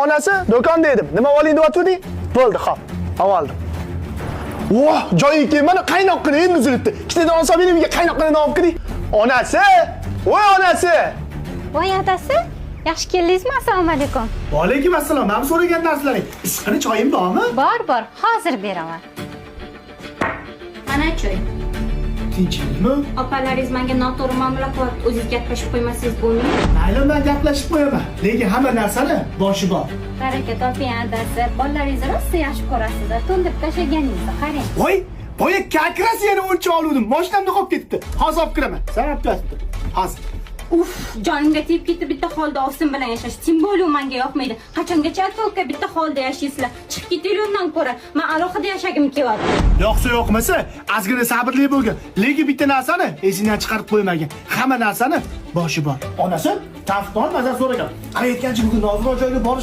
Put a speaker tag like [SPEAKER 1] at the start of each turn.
[SPEAKER 1] onasi, do'konda edim. Nima oling deyotganding? Bo'ldi, xo'p. Oldim. Voh, joyingki, mana qaynoqqina endi uzilibdi. Ikkitadan olsa meni uyga qaynoqqina olib kiring. Onasi! Voy onasi!
[SPEAKER 2] Voy adasi, yaxshi keldingizmi? Assalomu alaykum.
[SPEAKER 3] Va alaykum assalom. Men so'ragan narsalaring. Issiqni choyim bormi?
[SPEAKER 2] Bor, hozir beraman. Mana choy.
[SPEAKER 3] Tinchlikmi?
[SPEAKER 2] Opalaringiz menga noto'g'ri muomala qilyapti. O'zingiz gaplashib qo'ymasangiz bo'lmaydi.
[SPEAKER 3] Mayli, men gaplashib qo'yaman. Lekin hamma narsani boshi bor.
[SPEAKER 2] Baraka toping adasi. Bolalaringizni rosa yaxshi ko'rasiz. To'ndirib tashlaganingizni qarang.
[SPEAKER 3] Voy, boya kakras yana o'lchab oldim. Mashinamda qolib ketdi. Hozir olib kiraman. Sanab turibdi. Hozir.
[SPEAKER 2] Uf, jonimga tegib ketdi bitta holda ovsin bilan yashash. Tim bo'lu menga yoqmaydi. Qachongacha aka bitta holda yashaysizlar? Chiqib ketinglar undan ko'ra. Men alohida yashagim kelyapti.
[SPEAKER 3] Yo'qsa yo'qmasa, ozgina sabrli bo'lgin. Lekin bitta narsani esingdan chiqarib qo'ymagin. Hamma narsani boshi bor. Onasi taftdan mazar so'ragan. Aytgancha bugun nozirlar joyiga borish